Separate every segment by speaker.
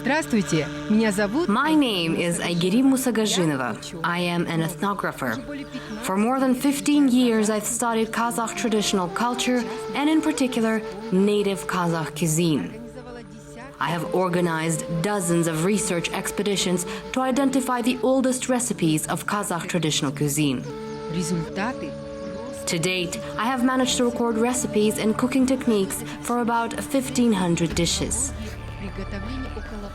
Speaker 1: Здравствуйте, меня зовут...
Speaker 2: My name is Aygirim Musagazhinova. I am an ethnographer. For more than 15 years, I've studied Kazakh traditional culture and, in particular, native Kazakh cuisine. I have organized dozens of research expeditions to identify the oldest recipes of Kazakh traditional cuisine.
Speaker 1: Результаты.
Speaker 2: To date, I have managed to record recipes and cooking techniques for about 1,500 dishes.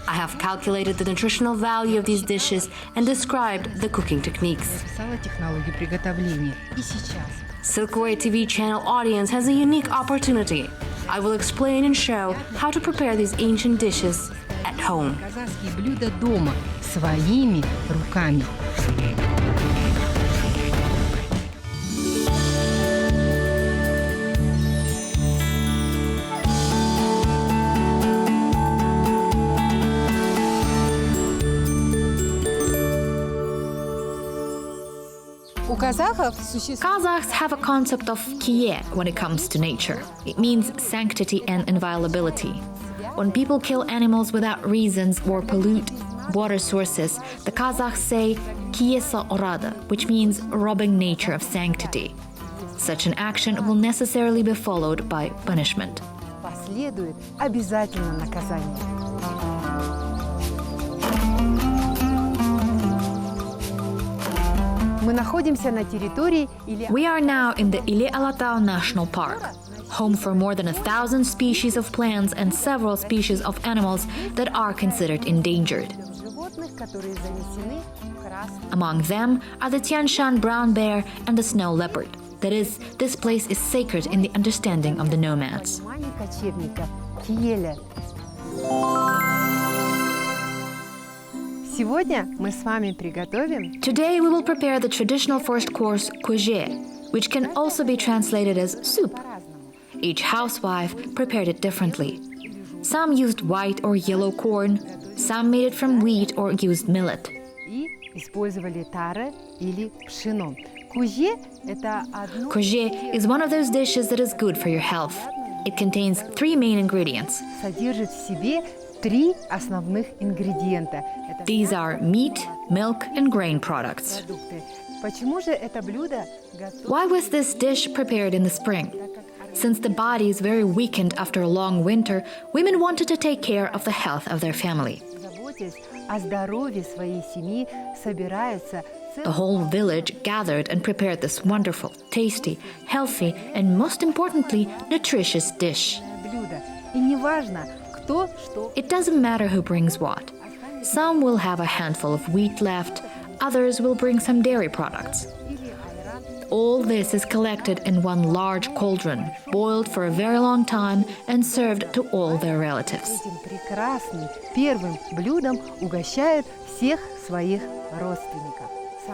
Speaker 2: I have calculated the nutritional value of these dishes and described the cooking techniques.
Speaker 1: Описала технологию приготовления. И сейчас.
Speaker 2: Silkway TV channel audience has a unique opportunity. I will explain and show how to prepare these ancient dishes at home.
Speaker 1: Казахские блюда дома, своими руками.
Speaker 3: Kazakhs have a concept of kiye when it comes to nature. It means sanctity and inviolability. When people kill animals without reasons or pollute water sources, the Kazakhs say kiyesa orada, which means robbing nature of sanctity. Such an action will necessarily be followed by punishment.
Speaker 1: Последует обязательно наказание.
Speaker 3: We are now in the Ile-Alatau National Park, home for more than 1,000 species of plants and several species of animals that are considered endangered. Among them are the Tian Shan brown bear and the snow leopard. That is, this place is sacred in the understanding of the nomads. Today we will prepare the traditional first course Kozhe, which can also be translated as soup. Each housewife prepared it differently. Some used white or yellow corn, some made it from wheat or used millet. Kozhe is one of those dishes that is good for your health. It contains 3 main ingredients. These are meat, milk, and grain products. Why was this dish prepared in the spring? Since the body is very weakened after a long winter, women wanted to take care of the health of their family. The whole village gathered and prepared this wonderful, tasty, healthy, and most importantly, nutritious dish. It doesn't matter who brings what. Some will have a handful of wheat left, others will bring some dairy products. All this is collected in one large cauldron, boiled for a very long time and served to all their relatives.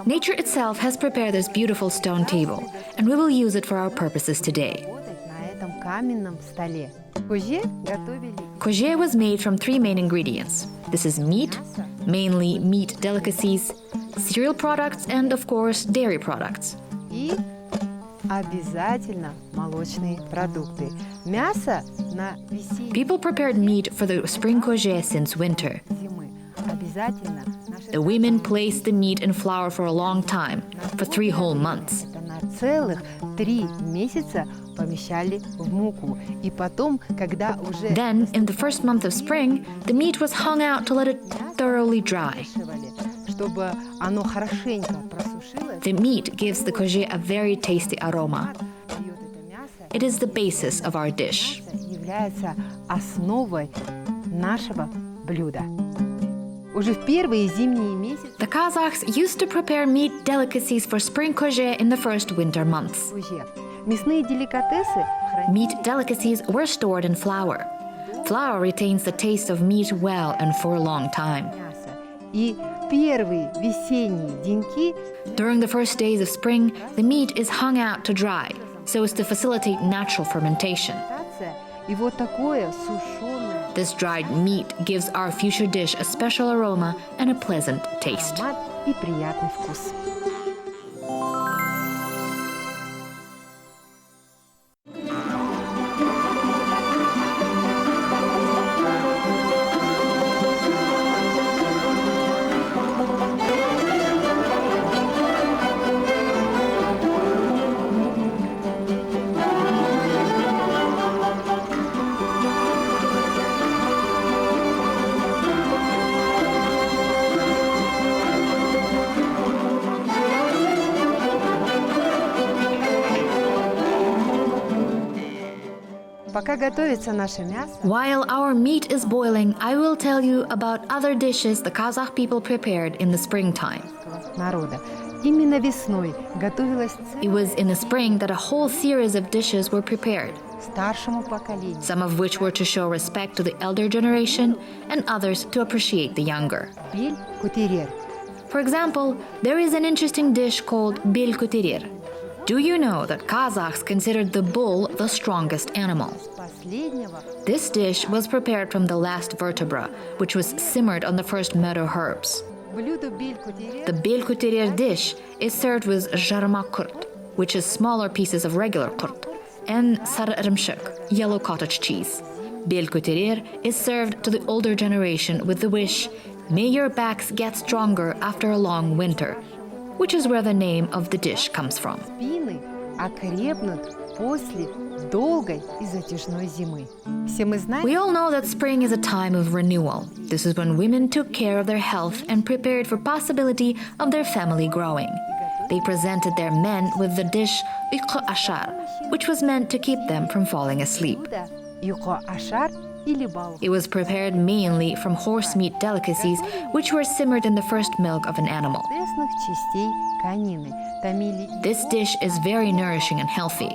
Speaker 3: Nature itself has prepared this beautiful stone table, and we will use it for our purposes today. Kozhe was made from 3 main ingredients. This is meat, mainly meat delicacies, cereal products, and, of course, dairy products. People prepared meat for the spring Kozhe since winter. The women placed the meat in flour for a long time, for 3 whole months. Then, in the first month of spring, the meat was hung out to let it thoroughly dry. The meat gives the Kozhe a very tasty aroma. It is the basis of our dish. The Kazakhs used to prepare meat delicacies for spring Kozhe in the first winter months. Meat delicacies were stored in flour. Flour retains the taste of meat well and for a long time. During the first days of spring, the meat is hung out to dry, so as to facilitate natural fermentation. This dried meat gives our future dish a special aroma and a pleasant taste.
Speaker 4: Пока готовится наше мясо,
Speaker 3: While our meat is boiling, I will tell you about other dishes the Kazakh people prepared in the springtime.
Speaker 4: народа, именно весной готовилась
Speaker 3: It was in the spring that a whole series of dishes were prepared,
Speaker 4: старшему поколению.
Speaker 3: some of which were to show respect to the elder generation and others to appreciate the younger.
Speaker 4: Биль-кутерер.
Speaker 3: For example, there is an interesting dish called bil-kuterir. Do you know that Kazakhs considered the bull the strongest animal?
Speaker 4: Последнего
Speaker 3: This dish was prepared from the last vertebra, which was simmered on the first meadow herbs.
Speaker 4: блюдо биль-кутерер
Speaker 3: The bil-kuterir dish is served with jarma kurt, which is smaller pieces of regular kurt, and sarı ırımşık, yellow cottage cheese. Bil-kuterir is served to the older generation with the wish, "May your backs get stronger after a long winter," which is where the name of the dish comes from.
Speaker 4: спины окрепнут после долгой и затяжной зимы. Все мы знаем,
Speaker 3: We all know that spring is a time of renewal. This is when women took care of their health and prepared for possibility of their family growing. They presented their men with the dish uyku ashar, which was meant to keep them from falling asleep.
Speaker 4: блюдо юко-ашар или бал.
Speaker 3: It was prepared mainly from horse meat delicacies, which were simmered in the first milk of an animal.
Speaker 4: Интересных частей конины томили.
Speaker 3: This dish is very nourishing and healthy,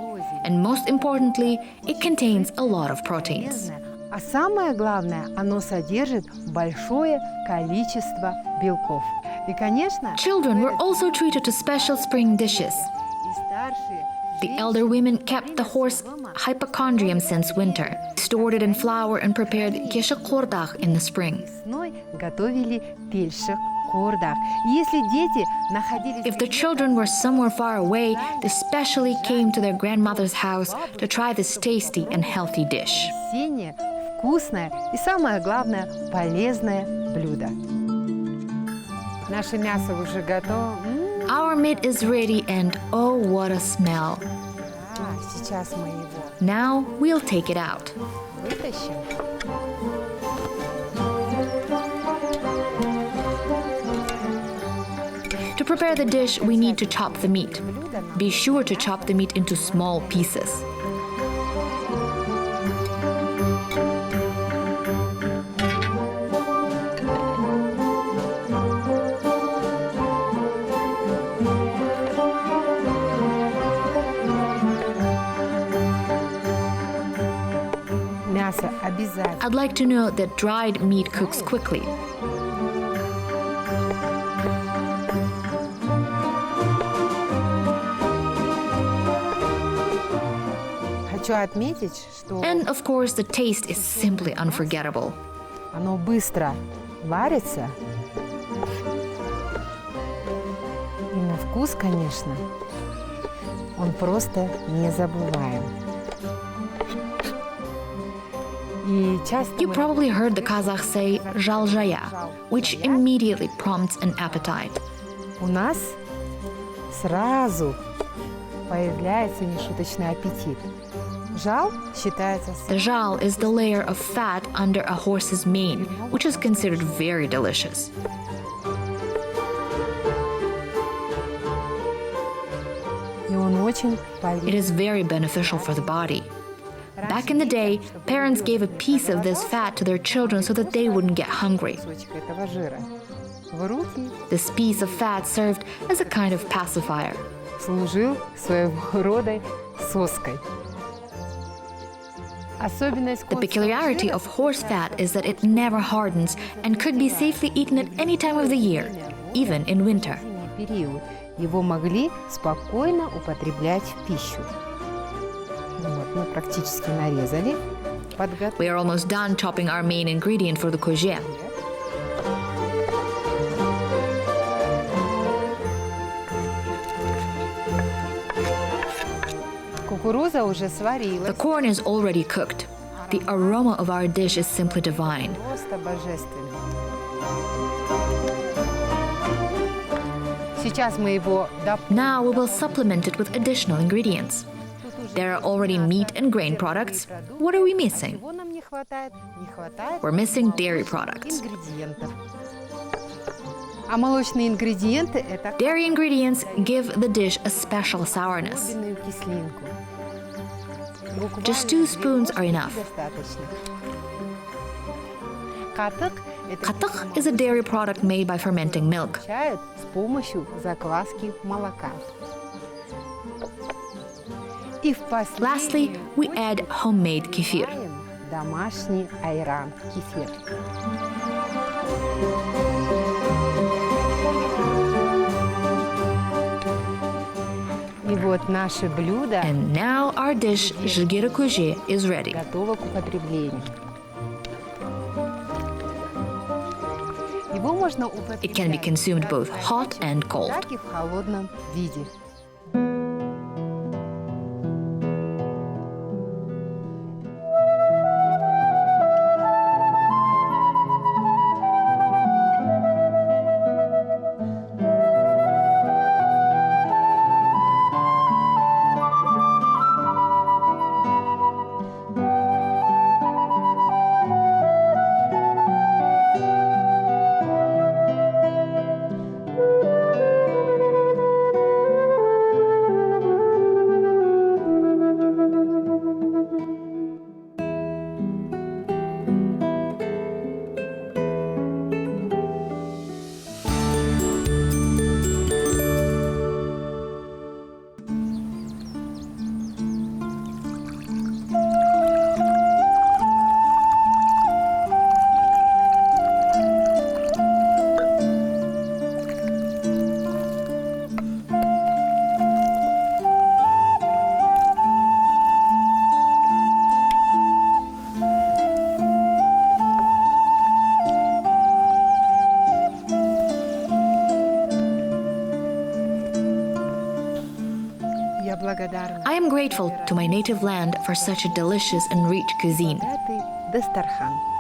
Speaker 3: and most importantly, it contains a lot of proteins.
Speaker 4: А самое главное, оно содержит большое количество белков. И, конечно,
Speaker 3: Children were also treated to special spring dishes.
Speaker 4: и старшие
Speaker 3: The elder women kept the horse hypochondrium since winter, stored it in flour, and prepared keshakordach in the spring.
Speaker 4: весной готовили пельших кордах. И если дети находились
Speaker 3: If the children were somewhere far away, they specially came to their grandmother's house to try this tasty and healthy dish.
Speaker 4: весеннее, вкусное и, самое главное, полезное блюдо. Наше мясо уже готово.
Speaker 3: Our meat is ready, and oh, what a smell!
Speaker 4: Сейчас мы его
Speaker 3: Now we'll take it out.
Speaker 4: вытащим.
Speaker 3: To prepare the dish, we need to chop the meat. Be sure to chop the meat into small pieces.
Speaker 4: Мясо обязательно.
Speaker 3: I'd like to note that dried meat cooks quickly.
Speaker 4: Хочу отметить, что
Speaker 3: And of course, the taste is simply unforgettable.
Speaker 4: оно быстро варится. И на вкус, конечно, он просто незабываем. И часто
Speaker 3: You
Speaker 4: мы
Speaker 3: probably heard the Kazakhs say "zhalzhaya," which immediately prompts an appetite.
Speaker 4: у нас сразу появляется нешуточный аппетит. Жал считается
Speaker 3: The zhal is the layer of fat under a horse's mane, which is considered very delicious.
Speaker 4: и он очень
Speaker 3: It
Speaker 4: полезен.
Speaker 3: is very beneficial for the body. Back in the day, parents gave a piece of this fat to their children so that they wouldn't get hungry.
Speaker 4: Кусочек этого жира в руки
Speaker 3: This piece of fat served as a kind of pacifier.
Speaker 4: служил своего рода соской. Особенность
Speaker 3: The peculiarity of horse fat is that it never hardens and could be safely eaten at any time of the year, even in winter.
Speaker 4: конный период его могли спокойно употреблять в пищу. Вот, мы практически нарезали.
Speaker 3: We are almost done chopping our main ingredient for the Kozhe.
Speaker 4: Кукуруза уже
Speaker 3: The
Speaker 4: сварилась.
Speaker 3: corn is already cooked. The aroma of our dish is simply divine.
Speaker 4: Просто божественно. Сейчас мы его
Speaker 3: Now we will supplement it with additional ingredients. There are already meat and grain products. What are we missing?
Speaker 4: Чего нам не хватает? Не хватает
Speaker 3: We're missing dairy products.
Speaker 4: ингредиентов. А молочные ингредиенты – это
Speaker 3: Dairy ingredients give the dish a special sourness.
Speaker 4: особенную кислинку.
Speaker 3: Just 2 spoons are enough. Qazakh is a dairy product made by fermenting milk.
Speaker 4: С помощью закваски молока. И
Speaker 3: Lastly, we add homemade kefir.
Speaker 4: домашний айран, кефир. И вот наше блюдо
Speaker 3: And now our dish, jigiri Kozhe, is ready.
Speaker 4: готово к употреблению. Его можно
Speaker 3: It can be
Speaker 4: употреблять
Speaker 3: consumed
Speaker 4: как
Speaker 3: both
Speaker 4: в
Speaker 3: hot and cold.
Speaker 4: так и в холодном виде.
Speaker 3: I am grateful to my native land for such a delicious and rich cuisine.
Speaker 4: Богатый Дастархан.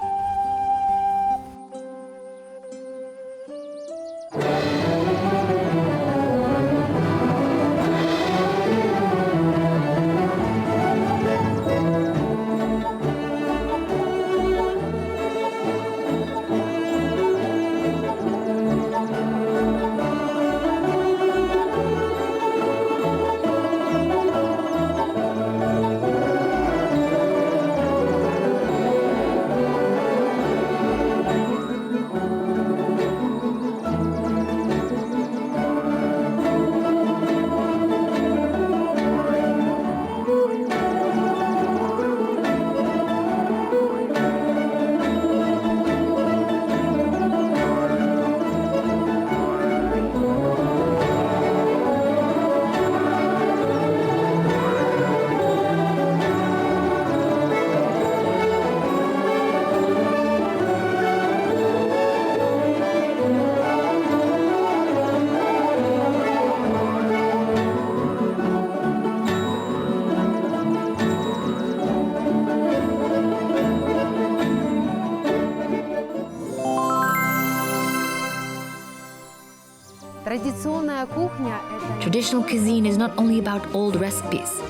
Speaker 3: Traditional cuisine is not only about old recipes.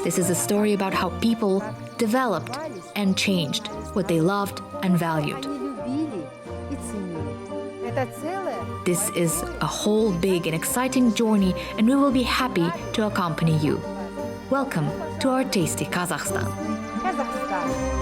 Speaker 3: This is a story about how people developed and changed what they loved and valued. This is a whole big and exciting journey, and we will be happy to accompany you. Welcome to our tasty Kazakhstan.
Speaker 4: Kazakhstan.